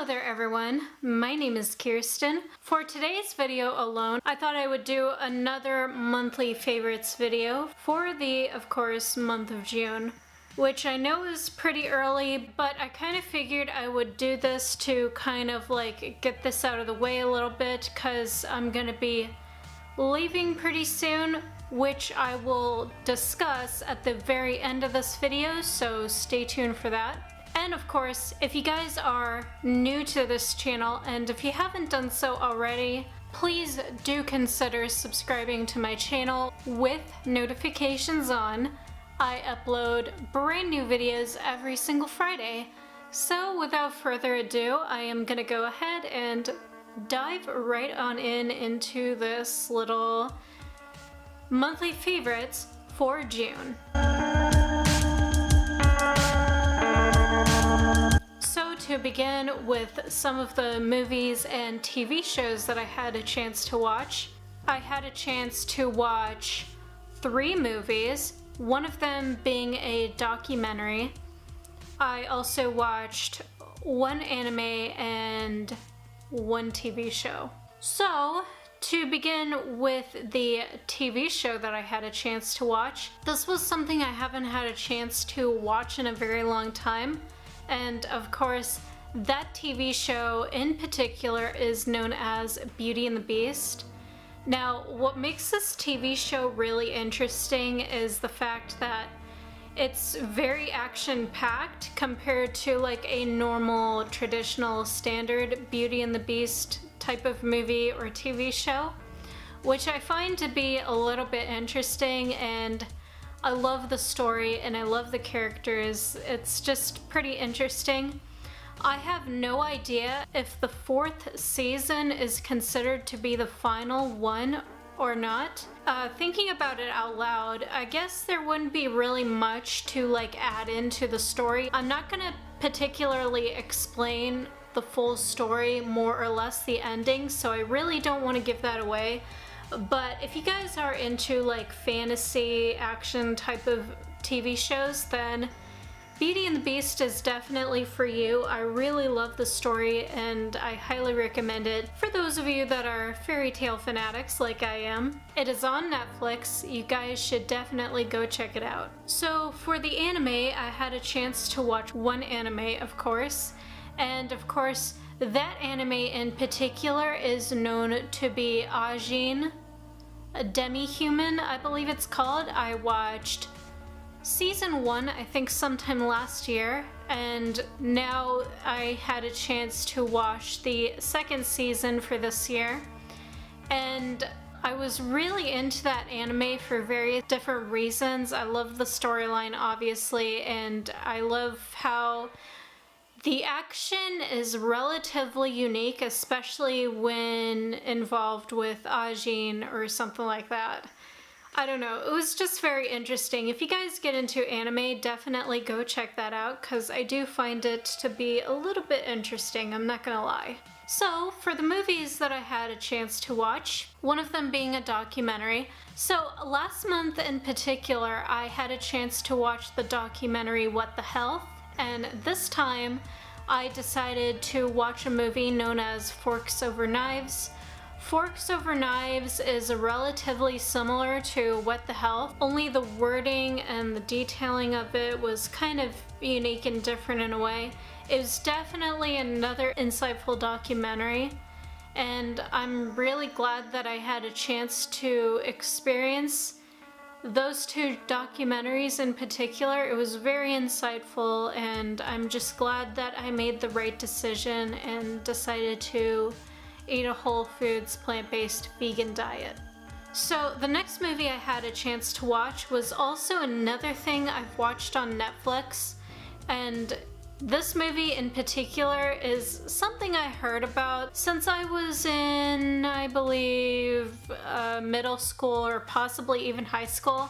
Hello there everyone, my name is Kirsten. For today's video alone, I thought I would do another monthly favorites video for the, of course, month of June, which I know is pretty early, but I kind of figured I would do this to kind of like get this out of the way a little bit because I'm gonna be leaving pretty soon, which I will discuss at the very end of this video, so stay tuned for that. And of course, if you guys are new to this channel, and if you haven't done so already, please do consider subscribing to my channel with notifications on. I upload brand new videos every single Friday. So without further ado, I am gonna go ahead and dive right on into this little monthly favorites for June. So to begin with some of the movies and TV shows that I had a chance to watch, I had a chance to watch 3 movies, one of them being a documentary. I also watched 1 anime and 1 TV show. So to begin with the TV show that I had a chance to watch, this was something I haven't had a chance to watch in a very long time. And of course, that TV show in particular is known as Beauty and the Beast. Now, what makes this TV show really interesting is the fact that it's very action-packed compared to like a normal, traditional, standard Beauty and the Beast type of movie or TV show, which I find to be a little bit interesting, and I love the story and I love the characters. It's just pretty interesting. I have no idea if the 4th season is considered to be the final one or not. Thinking about it out loud, I guess there wouldn't be really much to like add into the story. I'm not gonna particularly explain the full story, more or less the ending, so I really don't want to give that away. But if you guys are into like fantasy action type of TV shows, then Beauty and the Beast is definitely for you. I really love the story and I highly recommend it for those of you that are fairy tale fanatics like I am. It is on Netflix. You guys should definitely go check it out. So for the anime, I had a chance to watch 1 anime, of course. And of course, that anime in particular is known to be Ajin, a Demi-Human, I believe it's called. I watched season 1, I think sometime last year, and now I had a chance to watch the 2nd season for this year. And I was really into that anime for various different reasons. I love the storyline, obviously, and I love how the action is relatively unique, especially when involved with Ajin or something like that. I don't know, it was just very interesting. If you guys get into anime, definitely go check that out because I do find it to be a little bit interesting, I'm not gonna lie. So for the movies that I had a chance to watch, one of them being a documentary. So last month in particular, I had a chance to watch the documentary What the Health. And this time, I decided to watch a movie known as Forks Over Knives. Forks Over Knives is relatively similar to What the Health, only the wording and the detailing of it was kind of unique and different in a way. It was definitely another insightful documentary, and I'm really glad that I had a chance to experience those 2 documentaries in particular. It was very insightful, and I'm just glad that I made the right decision and decided to eat a whole foods, plant-based vegan diet. So the next movie I had a chance to watch was also another thing I've watched on Netflix, and this movie in particular is something I heard about since I was in, I believe, middle school or possibly even high school.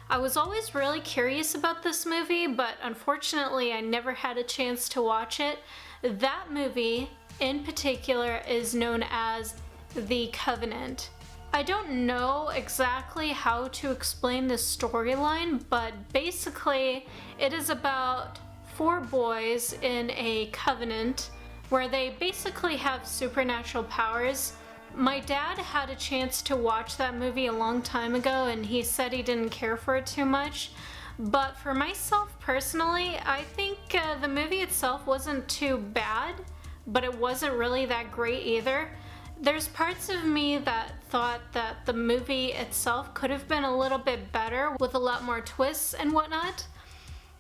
I was always really curious about this movie, but unfortunately I never had a chance to watch it. That movie in particular is known as The Covenant. I don't know exactly how to explain the storyline, but basically it is about 4 boys in a covenant where they basically have supernatural powers. My dad had a chance to watch that movie a long time ago and he said he didn't care for it too much. But for myself personally, I think the movie itself wasn't too bad, but it wasn't really that great either. There's parts of me that thought that the movie itself could have been a little bit better with a lot more twists and whatnot.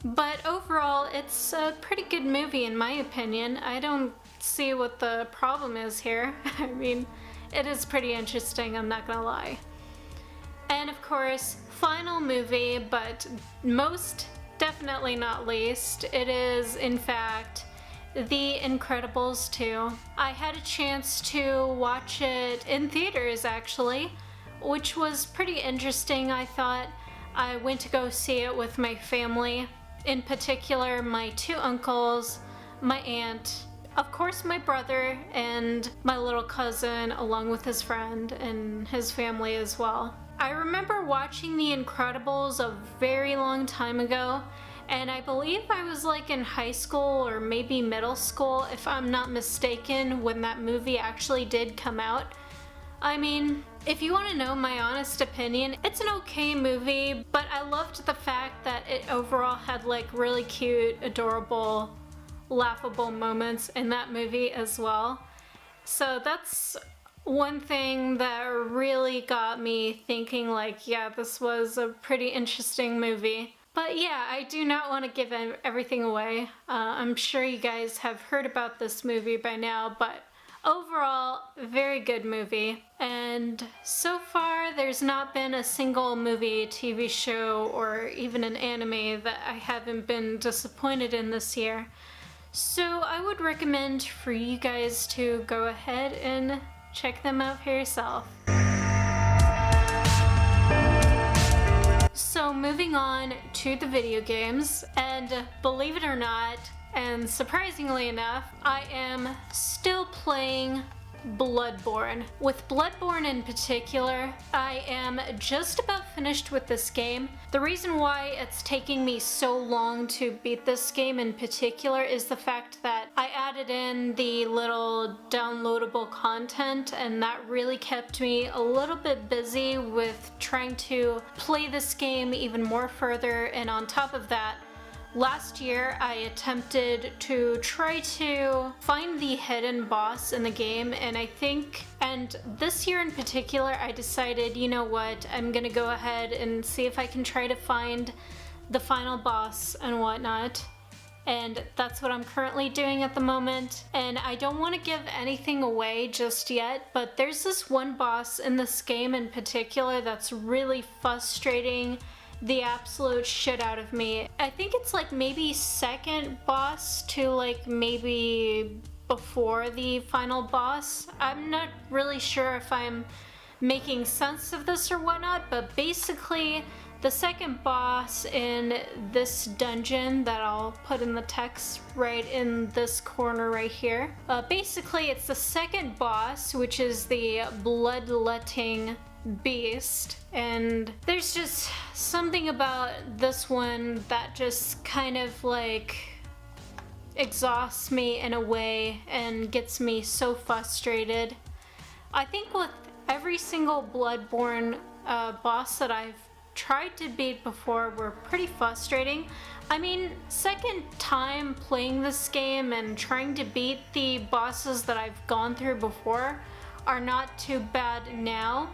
But overall, it's a pretty good movie in my opinion. I don't see what the problem is here. I mean, it is pretty interesting, I'm not gonna lie. And of course, final movie, but most definitely not least, it is in fact The Incredibles 2. I had a chance to watch it in theaters actually, which was pretty interesting, I thought. I went to go see it with my family, in particular my 2 uncles, my aunt, of course my brother, and my little cousin along with his friend and his family as well. I remember watching The Incredibles a very long time ago, and I believe I was like in high school or maybe middle school, if I'm not mistaken, when that movie actually did come out. I mean, if you want to know my honest opinion, it's an okay movie, but I loved the fact that it overall had like really cute, adorable, laughable moments in that movie as well. So that's one thing that really got me thinking like, yeah, this was a pretty interesting movie. But yeah, I do not want to give everything away. I'm sure you guys have heard about this movie by now, but overall, very good movie. And so far, there's not been a single movie, TV show, or even an anime that I haven't been disappointed in this year. So I would recommend for you guys to go ahead and check them out for yourself. So moving on to the video games, and believe it or not, and surprisingly enough, I am still playing Bloodborne. With Bloodborne in particular, I am just about finished with this game. The reason why it's taking me so long to beat this game in particular is the fact that I added in the little downloadable content, and that really kept me a little bit busy with trying to play this game even more further. And on top of that, last year I attempted to try to find the hidden boss in the game, and this year in particular I decided, you know what, I'm gonna go ahead and see if I can try to find the final boss and whatnot. And that's what I'm currently doing at the moment. And I don't want to give anything away just yet, but there's this one boss in this game in particular that's really frustrating the absolute shit out of me. I think it's like maybe second boss to like maybe before the final boss. I'm not really sure if I'm making sense of this or whatnot, but basically the second boss in this dungeon that I'll put in the text right in this corner right here. Basically it's the second boss, which is the bloodletting beast, and there's just something about this one that just kind of like exhausts me in a way and gets me so frustrated. I think with every single Bloodborne boss that I've tried to beat before were pretty frustrating. I mean, second time playing this game and trying to beat the bosses that I've gone through before are not too bad now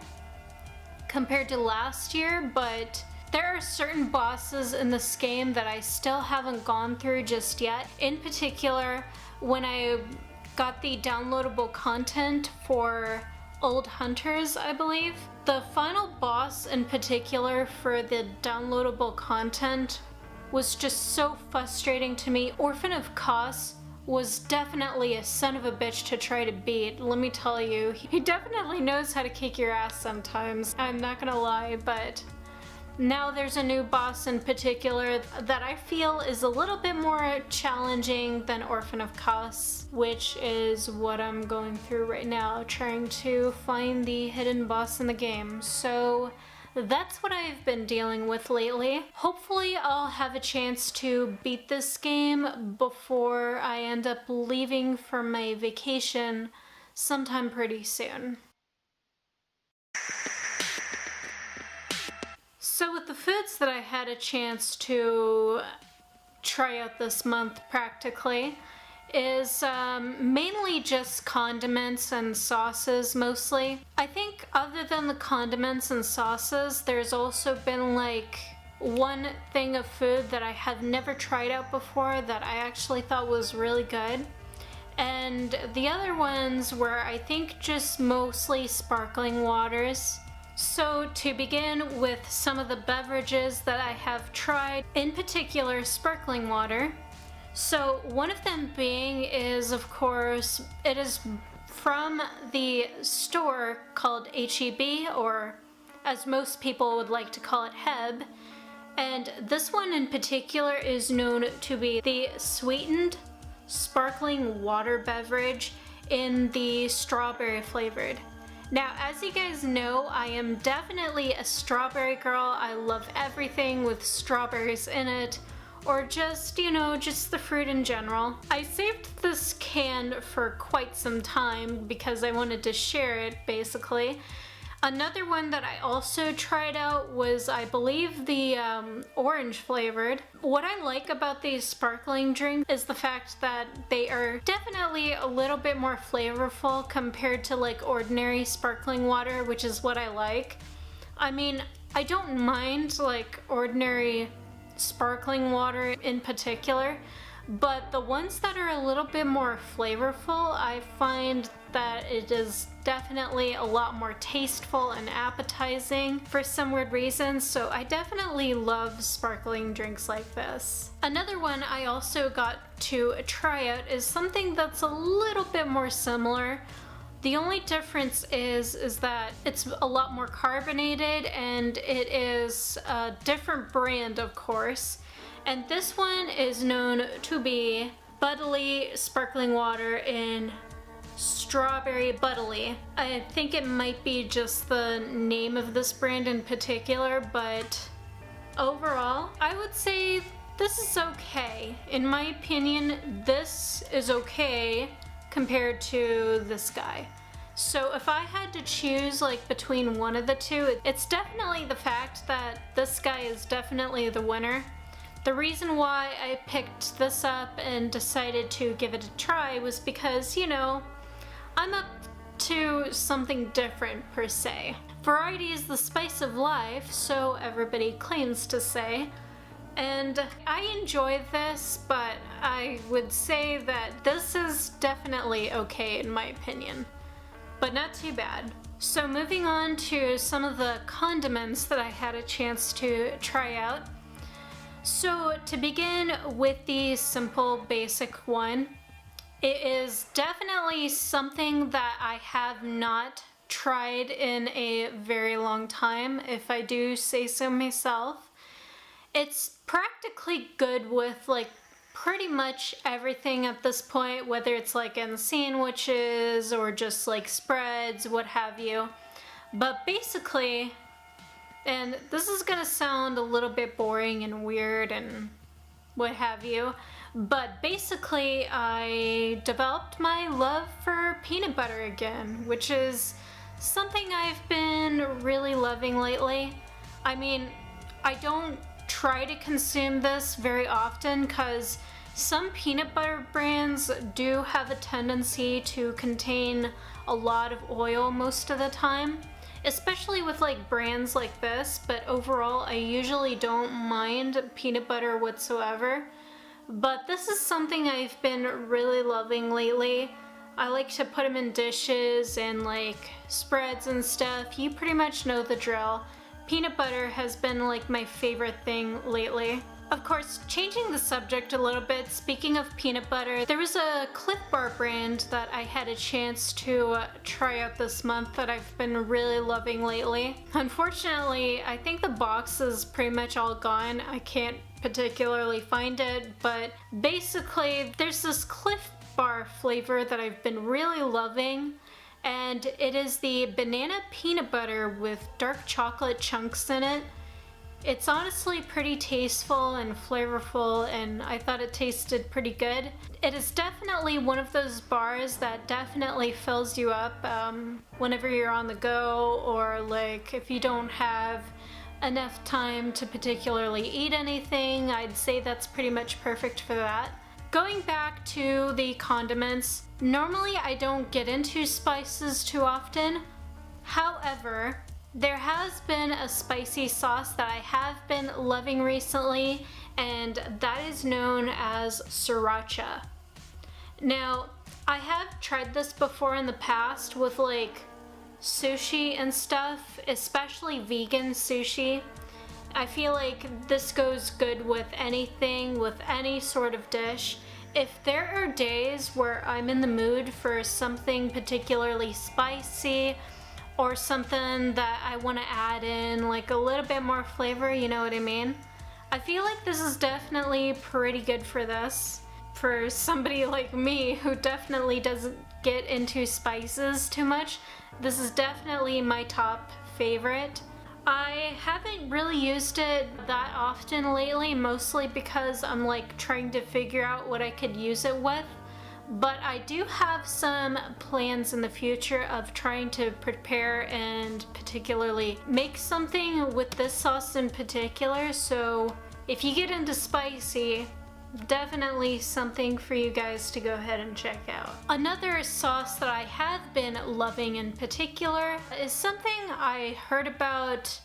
compared to last year, but there are certain bosses in this game that I still haven't gone through just yet. In particular, when I got the downloadable content for Old Hunters, I believe, the final boss in particular for the downloadable content was just so frustrating to me. Orphan of Kos was definitely a son of a bitch to try to beat. Let me tell you, he definitely knows how to kick your ass sometimes. I'm not gonna lie, but now there's a new boss in particular that I feel is a little bit more challenging than Orphan of Kos, which is what I'm going through right now, trying to find the hidden boss in the game. So that's what I've been dealing with lately. Hopefully I'll have a chance to beat this game before I end up leaving for my vacation sometime pretty soon. So with the foods that I had a chance to try out this month practically is mainly just condiments and sauces mostly. I think other than the condiments and sauces, there's also been like one thing of food that I have never tried out before that I actually thought was really good. And the other ones were, I think, just mostly sparkling waters. So to begin with some of the beverages that I have tried, in particular sparkling water. So one of them being is, of course, it is from the store called H-E-B, or as most people would like to call it, Heb. And this one in particular is known to be the sweetened sparkling water beverage in the strawberry flavored. Now, as you guys know, I am definitely a strawberry girl. I love everything with strawberries in it, or just, you know, just the fruit in general. I saved this can for quite some time because I wanted to share it, basically. Another one that I also tried out was, I believe, the orange flavored. What I like about these sparkling drinks is the fact that they are definitely a little bit more flavorful compared to like ordinary sparkling water, which is what I like. I mean, I don't mind like ordinary sparkling water in particular, but the ones that are a little bit more flavorful, I find that it is definitely a lot more tasteful and appetizing for some weird reason, so I definitely love sparkling drinks like this. Another one I also got to try out is something that's a little bit more similar. The only difference is that it's a lot more carbonated and it is a different brand, of course. And this one is known to be Buddly Sparkling Water in Strawberry Buddly. I think it might be just the name of this brand in particular, but overall, I would say this is okay. In my opinion, this is okay compared to this guy. So if I had to choose like between one of the two, it's definitely the fact that this guy is definitely the winner. The reason why I picked this up and decided to give it a try was because, you know, I'm up to something different per se. Variety is the spice of life, so everybody claims to say. And I enjoy this, but I would say that this is definitely okay in my opinion, but not too bad. So moving on to some of the condiments that I had a chance to try out. So to begin with the simple basic one, it is definitely something that I have not tried in a very long time, if I do say so myself. It's practically good with like pretty much everything at this point, whether it's like in sandwiches or just like spreads, what have you. But basically, and this is gonna sound a little bit boring and weird and what have you, but basically I developed my love for peanut butter again, which is something I've been really loving lately. I mean, I don't try to consume this very often because some peanut butter brands do have a tendency to contain a lot of oil most of the time, especially with like brands like this, but overall I usually don't mind peanut butter whatsoever. But this is something I've been really loving lately. I like to put them in dishes and like spreads and stuff. You pretty much know the drill. Peanut butter has been like my favorite thing lately. Of course, changing the subject a little bit, speaking of peanut butter, there was a Cliff Bar brand that I had a chance to try out this month that I've been really loving lately. Unfortunately, I think the box is pretty much all gone. I can't particularly find it, but basically there's this Cliff Bar flavor that I've been really loving, and it is the banana peanut butter with dark chocolate chunks in it. It's honestly pretty tasteful and flavorful, and I thought it tasted pretty good. It is definitely one of those bars that definitely fills you up whenever you're on the go, or like if you don't have enough time to particularly eat anything. I'd say that's pretty much perfect for that. Going back to the condiments, normally I don't get into spices too often. However, there has been a spicy sauce that I have been loving recently, and that is known as sriracha. Now, I have tried this before in the past with like sushi and stuff, especially vegan sushi. I feel like this goes good with anything, with any sort of dish. If there are days where I'm in the mood for something particularly spicy, or something that I want to add in like a little bit more flavor, you know what I mean? I feel like this is definitely pretty good for this. For somebody like me who definitely doesn't get into spices too much, this is definitely my top favorite. I haven't really used it that often lately, mostly because I'm like trying to figure out what I could use it with. But I do have some plans in the future of trying to prepare and particularly make something with this sauce in particular. So if you get into spicy, definitely something for you guys to go ahead and check out. Another sauce that I have been loving in particular is something I heard about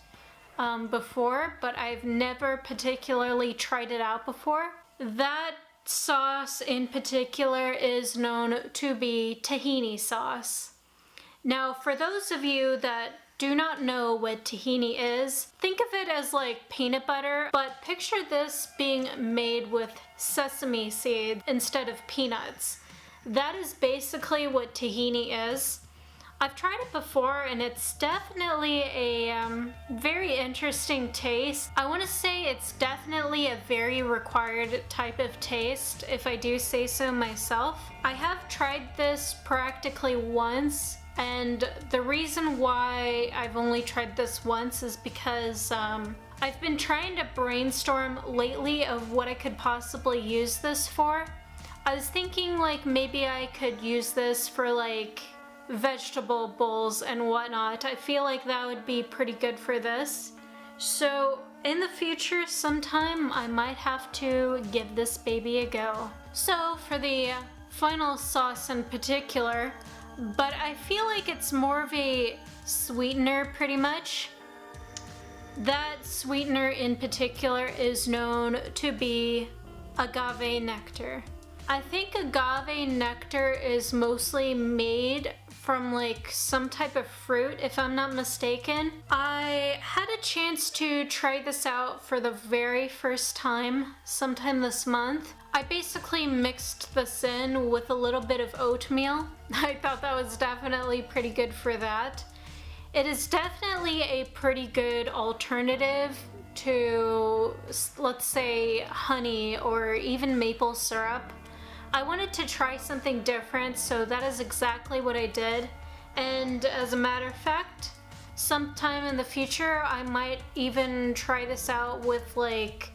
before, but I've never particularly tried it out before. That sauce in particular is known to be tahini sauce. Now, for those of you that do not know what tahini is, think of it as like peanut butter, but picture this being made with sesame seed instead of peanuts. That is basically what tahini is. I've tried it before and it's definitely a very interesting taste. I want to say it's definitely a very required type of taste, if I do say so myself. I have tried this practically once, and the reason why I've only tried this once is because I've been trying to brainstorm lately of what I could possibly use this for. I was thinking like maybe I could use this for like vegetable bowls and whatnot. I feel like that would be pretty good for this. So in the future sometime I might have to give this baby a go. So for the final sauce in particular, but I feel like it's more of a sweetener pretty much. That sweetener in particular is known to be agave nectar. I think agave nectar is mostly made from like some type of fruit, if I'm not mistaken. I had a chance to try this out for the very first time sometime this month. I basically mixed this in with a little bit of oatmeal. I thought that was definitely pretty good for that. It is definitely a pretty good alternative to, let's say, honey or even maple syrup. I wanted to try something different, so that is exactly what I did. And as a matter of fact, sometime in the future, I might even try this out with like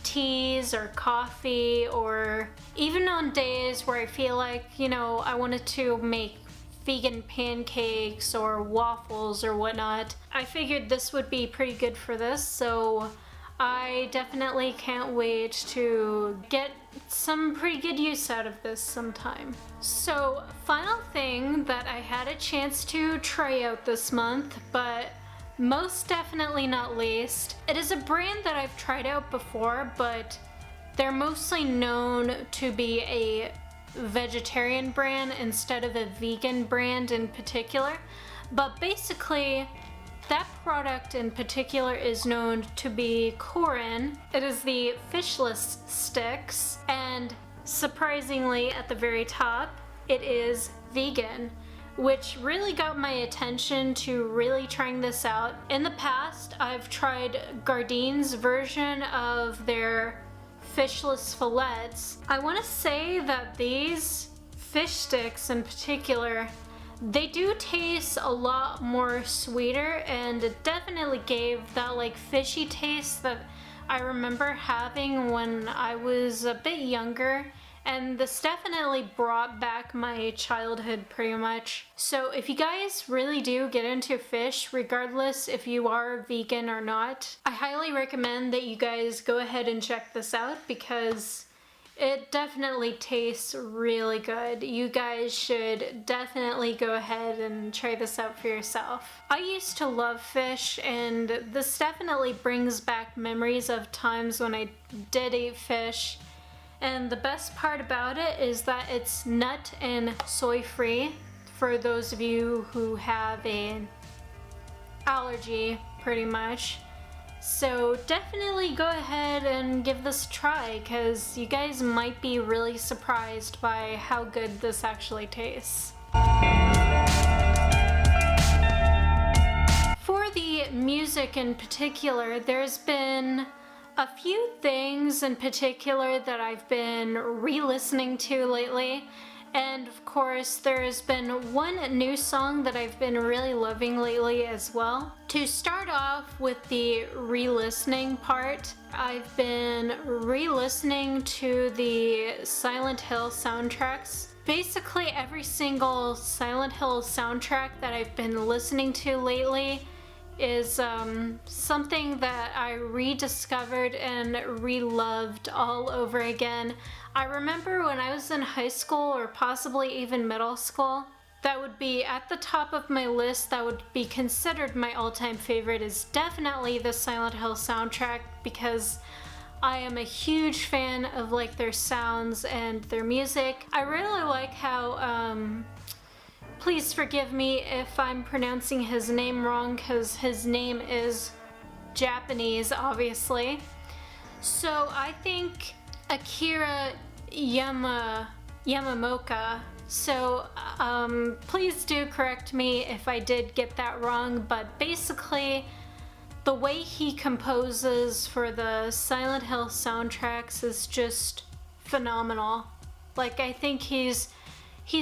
teas or coffee, or even on days where I feel like, you know, I wanted to make vegan pancakes or waffles or whatnot. I figured this would be pretty good for this, so I definitely can't wait to get some pretty good use out of this sometime. So, final thing that I had a chance to try out this month, but most definitely not least, it is a brand that I've tried out before, but they're mostly known to be a vegetarian brand instead of a vegan brand in particular. But basically, that product in particular is known to be Corin. It is the fishless sticks, and surprisingly at the very top, it is vegan, which really got my attention to really trying this out. In the past, I've tried Gardine's version of their fishless fillets. I want to say that these fish sticks in particular, They do taste a lot more sweeter, and it definitely gave that like fishy taste that I remember having when I was a bit younger. And this definitely brought back my childhood pretty much. So if you guys really do get into fish, regardless if you are vegan or not, I highly recommend that you guys go ahead and check this out because it definitely tastes really good. You guys should definitely go ahead and try this out for yourself. I used to love fish, and this definitely brings back memories of times when I did eat fish. And the best part about it is that it's nut and soy free for those of you who have an allergy pretty much. So definitely go ahead and give this a try because you guys might be really surprised by how good this actually tastes. For the music in particular, there's been a few things in particular that I've been re-listening to lately, and of course there's been one new song that I've been really loving lately as well. To start off with the re-listening part, I've been re-listening to the Silent Hill soundtracks. Basically every single Silent Hill soundtrack that I've been listening to lately is something that I rediscovered and re-loved all over again. I remember when I was in high school or possibly even middle school, that would be at the top of my list, that would be considered my all-time favorite, is definitely the Silent Hill soundtrack because I am a huge fan of like their sounds and their music. I really like how please forgive me if I'm pronouncing his name wrong because his name is Japanese, obviously. So I think Akira Yamamoka. So please do correct me if I did get that wrong, but basically the way he composes for the Silent Hill soundtracks is just phenomenal. Like, I think he's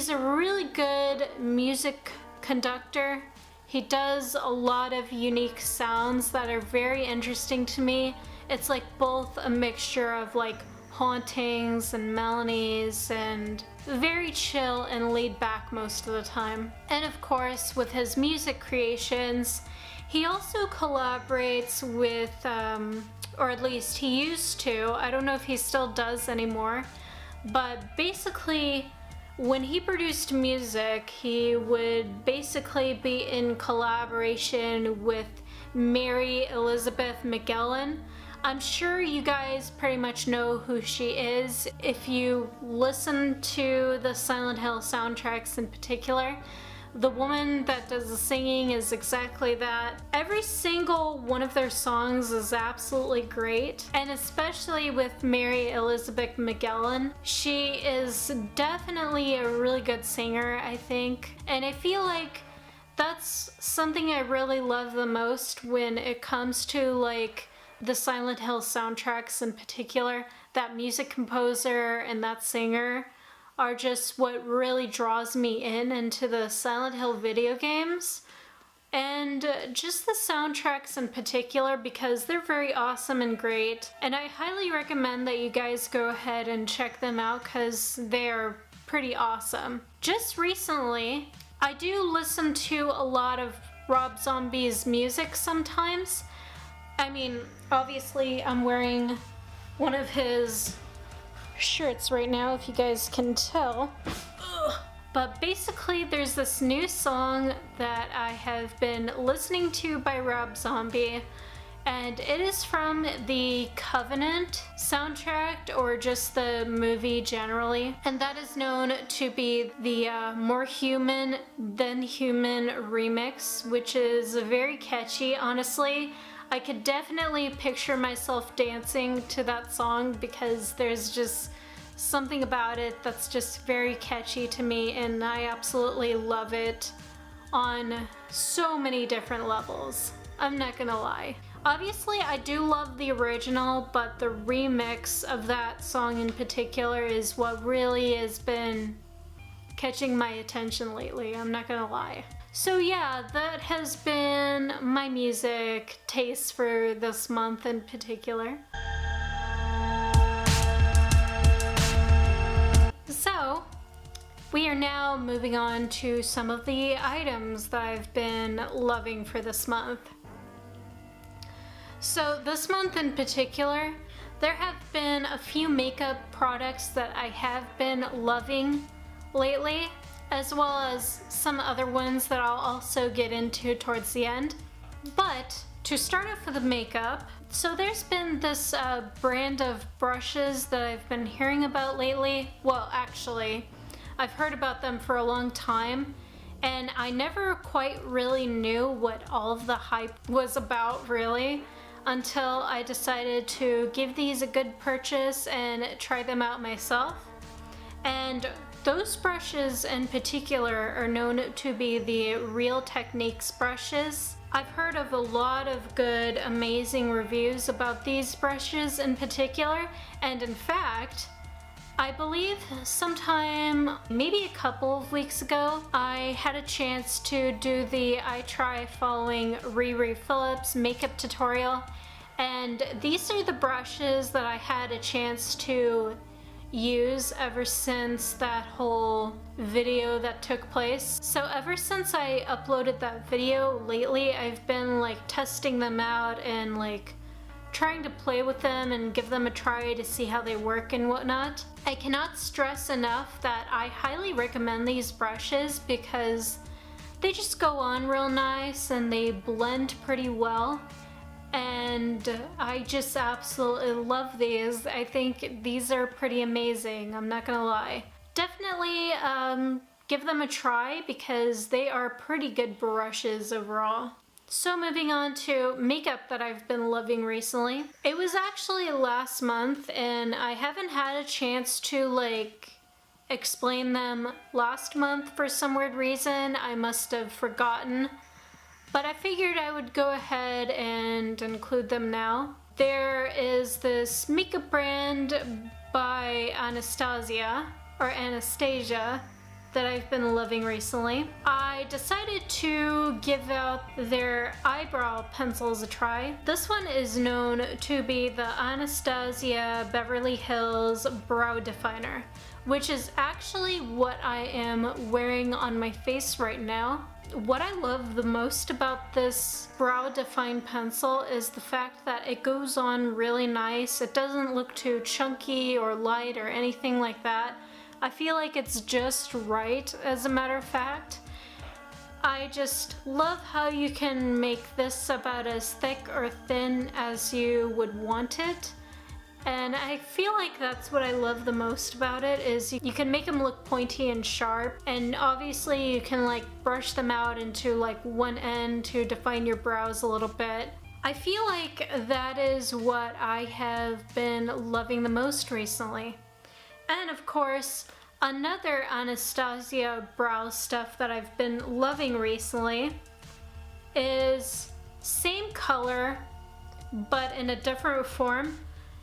a really good music conductor. He does a lot of unique sounds that are very interesting to me. It's like both a mixture of like hauntings and melodies and very chill and laid back most of the time. And of course, with his music creations, he also collaborates with, or at least he used to, I don't know if he still does anymore, but basically when he produced music, he would basically be in collaboration with Mary Elizabeth McGowan. I'm sure you guys pretty much know who she is if you listen to the Silent Hill soundtracks in particular. The woman that does the singing is exactly that. Every single one of their songs is absolutely great, and especially with Mary Elizabeth McGowan. She is definitely a really good singer, I think, and I feel like that's something I really love the most when it comes to like the Silent Hill soundtracks in particular. That music composer and that singer are just what really draws me into the Silent Hill video games, and just the soundtracks in particular because they're very awesome and great, and I highly recommend that you guys go ahead and check them out because they're pretty awesome. Just recently, I do listen to a lot of Rob Zombie's music sometimes. I mean, obviously I'm wearing one of his shirts right now, if you guys can tell. Ugh. But basically there's this new song that I have been listening to by Rob Zombie, and it is from the Covenant soundtrack, or just the movie generally, and that is known to be the More Human Than Human remix, which is very catchy. Honestly, I could definitely picture myself dancing to that song because there's just something about it that's just very catchy to me, and I absolutely love it on so many different levels. I'm not gonna lie. Obviously, I do love the original, but the remix of that song in particular is what really has been catching my attention lately, I'm not gonna lie. So yeah, that has been my music taste for this month in particular. So, we are now moving on to some of the items that I've been loving for this month. So this month in particular, there have been a few makeup products that I have been loving lately, as well as some other ones that I'll also get into towards the end. But to start off with the makeup, so there's been this brand of brushes that I've been hearing about lately. Well, actually, I've heard about them for a long time, and I never quite really knew what all of the hype was about, really, until I decided to give these a good purchase and try them out myself. And those brushes in particular are known to be the Real Techniques brushes. I've heard of a lot of good, amazing reviews about these brushes in particular, and in fact, I believe sometime, maybe a couple of weeks ago, I had a chance to do the I Try Following Riri Phillips makeup tutorial, and these are the brushes that I had a chance to use ever since that whole video that took place. So ever since I uploaded that video lately, I've been like testing them out and like trying to play with them and give them a try to see how they work and whatnot. I cannot stress enough that I highly recommend these brushes because they just go on real nice and they blend pretty well. And I just absolutely love these. I think these are pretty amazing, I'm not gonna lie. Definitely give them a try because they are pretty good brushes overall. So moving on to makeup that I've been loving recently. It was actually last month and I haven't had a chance to like explain them last month for some weird reason. I must have forgotten. But I figured I would go ahead and include them now. There is this makeup brand by Anastasia that I've been loving recently. I decided to give out their eyebrow pencils a try. This one is known to be the Anastasia Beverly Hills Brow Definer, which is actually what I am wearing on my face right now. What I love the most about this brow define pencil is the fact that it goes on really nice. It doesn't look too chunky or light or anything like that. I feel like it's just right, as a matter of fact. I just love how you can make this about as thick or thin as you would want it. And I feel like that's what I love the most about it, is you can make them look pointy and sharp, and obviously you can like brush them out into like one end to define your brows a little bit. I feel like that is what I have been loving the most recently. And of course, another Anastasia brow stuff that I've been loving recently is same color but in a different form.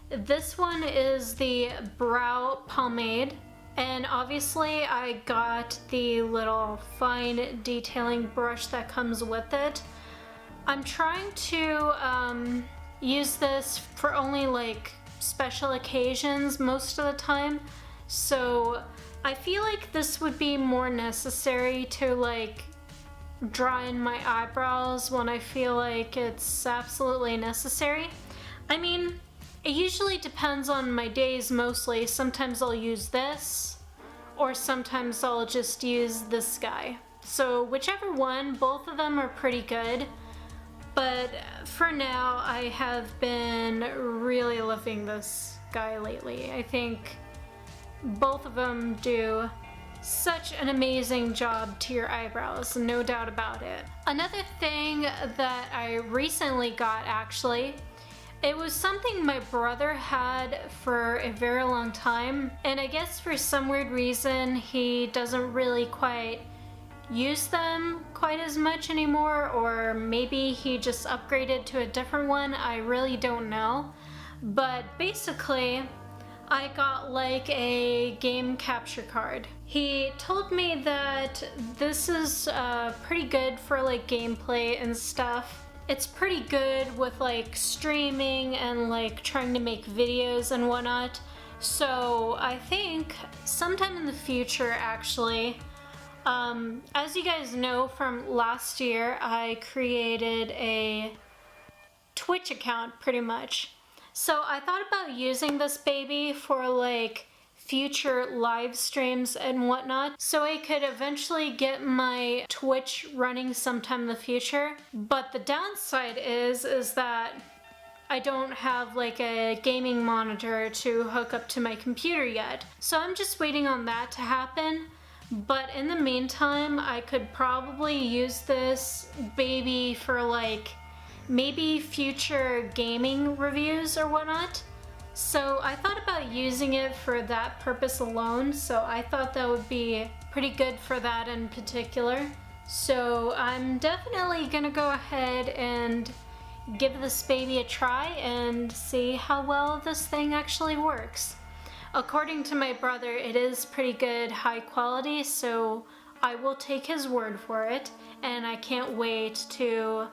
This one is the brow pomade, and obviously I got the little fine detailing brush that comes with it. I'm trying to use this for only like special occasions most of the time, so I feel like this would be more necessary to like draw in my eyebrows when I feel like it's absolutely necessary. I mean, it usually depends on my days mostly. Sometimes I'll use this, or sometimes I'll just use this guy. So whichever one, both of them are pretty good. But for now, I have been really loving this guy lately. I think both of them do such an amazing job to your eyebrows, no doubt about it. Another thing that I recently got, actually, it was something my brother had for a very long time, and I guess for some weird reason he doesn't really quite use them quite as much anymore, or maybe he just upgraded to a different one. I really don't know. But basically, I got like a game capture card. He told me that this is pretty good for like gameplay and stuff. It's pretty good with like streaming and like trying to make videos and whatnot. So I think sometime in the future, actually, as you guys know from last year, I created a Twitch account pretty much. So I thought about using this baby for like future live streams and whatnot, so I could eventually get my Twitch running sometime in the future. But the downside is that I don't have like a gaming monitor to hook up to my computer yet. So I'm just waiting on that to happen. But in the meantime, I could probably use this baby for like maybe future gaming reviews or whatnot. So I thought about using it for that purpose alone, so I thought that would be pretty good for that in particular. So I'm definitely gonna go ahead and give this baby a try and see how well this thing actually works. According to my brother, it is pretty good, high quality, so I will take his word for it, and I can't wait to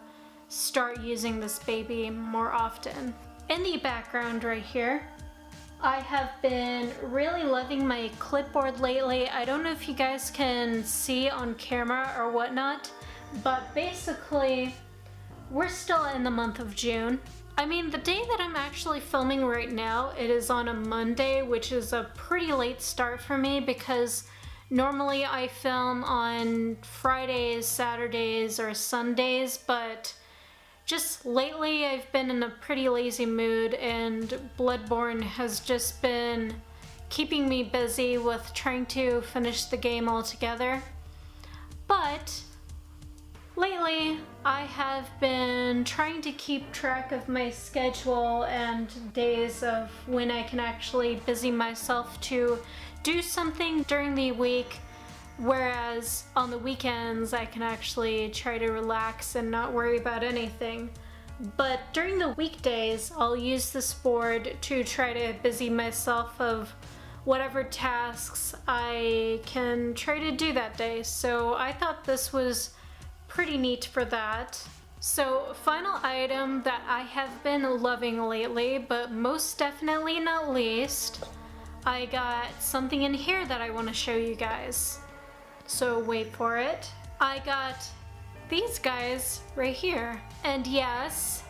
start using this baby more often. In the background right here, I have been really loving my clipboard lately. I don't know if you guys can see on camera or whatnot, but basically, we're still in the month of June. I mean, the day that I'm actually filming right now, it is on a Monday, which is a pretty late start for me because normally I film on Fridays, Saturdays, or Sundays, but just lately I've been in a pretty lazy mood and Bloodborne has just been keeping me busy with trying to finish the game altogether. But lately I have been trying to keep track of my schedule and days of when I can actually busy myself to do something during the week, whereas on the weekends I can actually try to relax and not worry about anything. But during the weekdays I'll use this board to try to busy myself of whatever tasks I can try to do that day. So I thought this was pretty neat for that. So final item that I have been loving lately, but most definitely not least, I got something in here that I want to show you guys. So wait for it. I got these guys right here. And yes,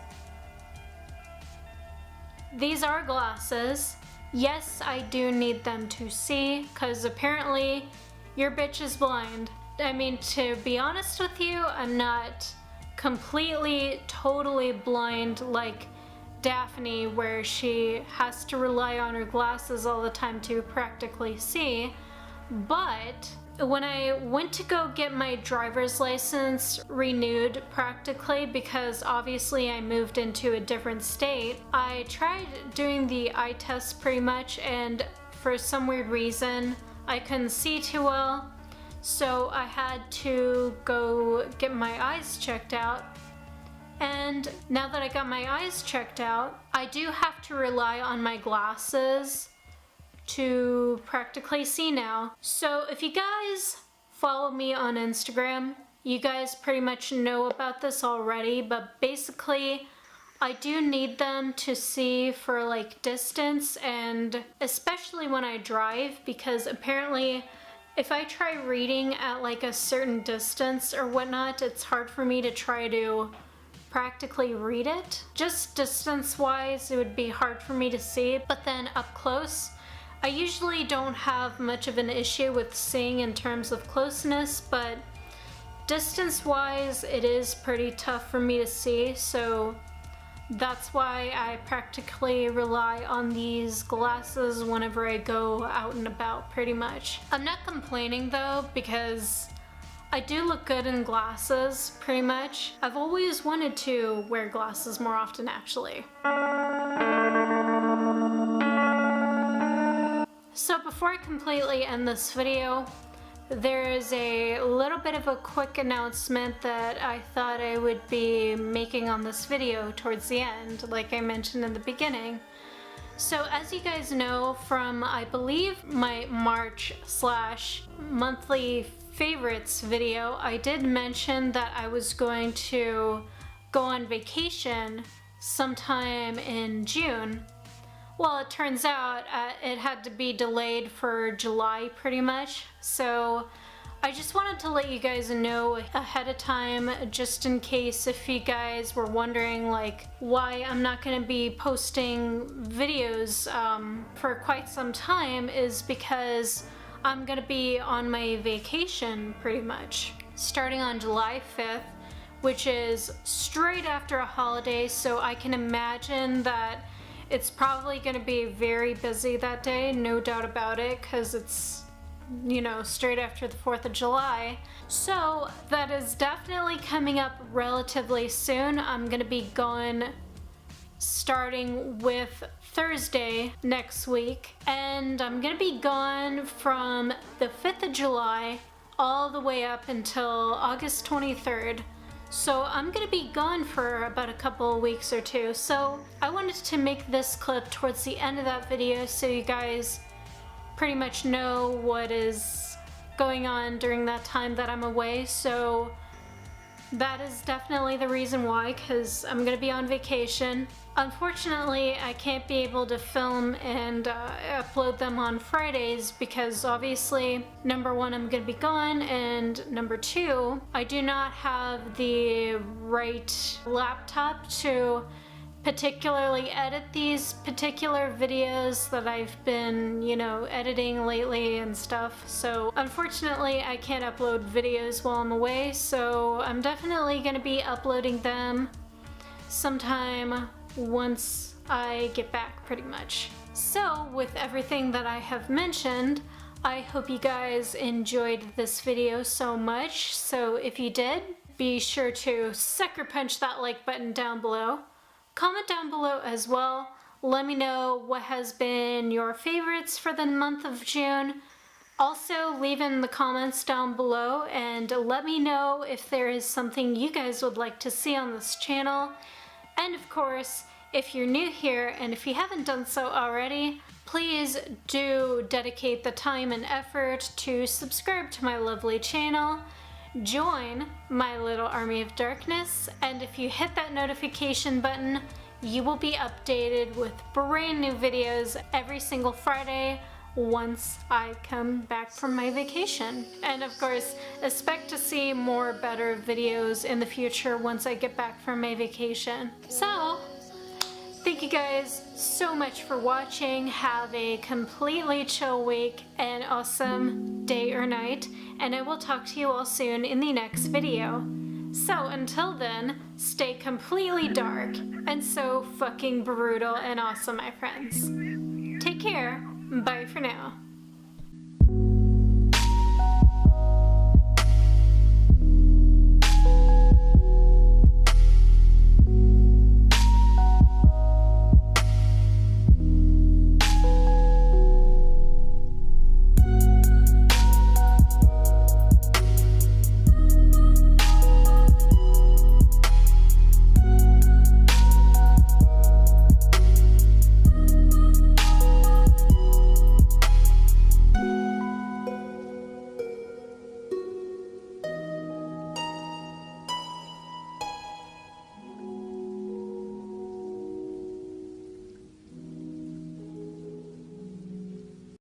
these are glasses. Yes, I do need them to see, because apparently your bitch is blind. I mean, to be honest with you, I'm not completely, totally blind like Daphne, where she has to rely on her glasses all the time to practically see. But when I went to go get my driver's license renewed practically, because obviously I moved into a different state, I tried doing the eye test pretty much, and for some weird reason I couldn't see too well. So I had to go get my eyes checked out. And now that I got my eyes checked out, I do have to rely on my glasses to practically see now. So if you guys follow me on Instagram, you guys pretty much know about this already, but basically I do need them to see for like distance, and especially when I drive, because apparently if I try reading at like a certain distance or whatnot, it's hard for me to try to practically read it. Just distance wise, it would be hard for me to see, but then up close, I usually don't have much of an issue with seeing in terms of closeness, but distance wise, it is pretty tough for me to see, so that's why I practically rely on these glasses whenever I go out and about, pretty much. I'm not complaining though, because I do look good in glasses, pretty much. I've always wanted to wear glasses more often, actually. So before I completely end this video, there is a little bit of a quick announcement that I thought I would be making on this video towards the end, like I mentioned in the beginning. So as you guys know from, I believe, my March/monthly favorites video, I did mention that I was going to go on vacation sometime in June. Well, it turns out it had to be delayed for July pretty much, so I just wanted to let you guys know ahead of time, just in case if you guys were wondering like why I'm not going to be posting videos for quite some time, is because I'm going to be on my vacation pretty much starting on July 5th, which is straight after a holiday, so I can imagine that it's probably going to be very busy that day, no doubt about it, because it's, you know, straight after the 4th of July. So that is definitely coming up relatively soon. I'm gonna be gone starting with Thursday next week, and I'm gonna be gone from the 5th of July all the way up until August 23rd. So I'm gonna be gone for about a couple of weeks or two. So I wanted to make this clip towards the end of that video so you guys pretty much know what is going on during that time that I'm away. So that is definitely the reason why, because I'm gonna be on vacation. Unfortunately, I can't be able to film and upload them on Fridays because obviously, number one, I'm gonna be gone, and number two, I do not have the right laptop to particularly edit these particular videos that I've been, you know, editing lately and stuff. So unfortunately, I can't upload videos while I'm away, so I'm definitely gonna be uploading them sometime once I get back, pretty much. So with everything that I have mentioned, I hope you guys enjoyed this video so much. So if you did, be sure to sucker punch that like button down below. Comment down below as well. Let me know what has been your favorites for the month of June. Also, leave in the comments down below and let me know if there is something you guys would like to see on this channel. And of course, if you're new here and if you haven't done so already, please do dedicate the time and effort to subscribe to my lovely channel. Join my little army of darkness, and if you hit that notification button, you will be updated with brand new videos every single Friday once I come back from my vacation. And of course, expect to see more better videos in the future once I get back from my vacation. So, thank you guys so much for watching. Have a completely chill week and awesome day or night, and I will talk to you all soon in the next video. So until then, stay completely dark and so fucking brutal and awesome, my friends. Take care. Bye for now.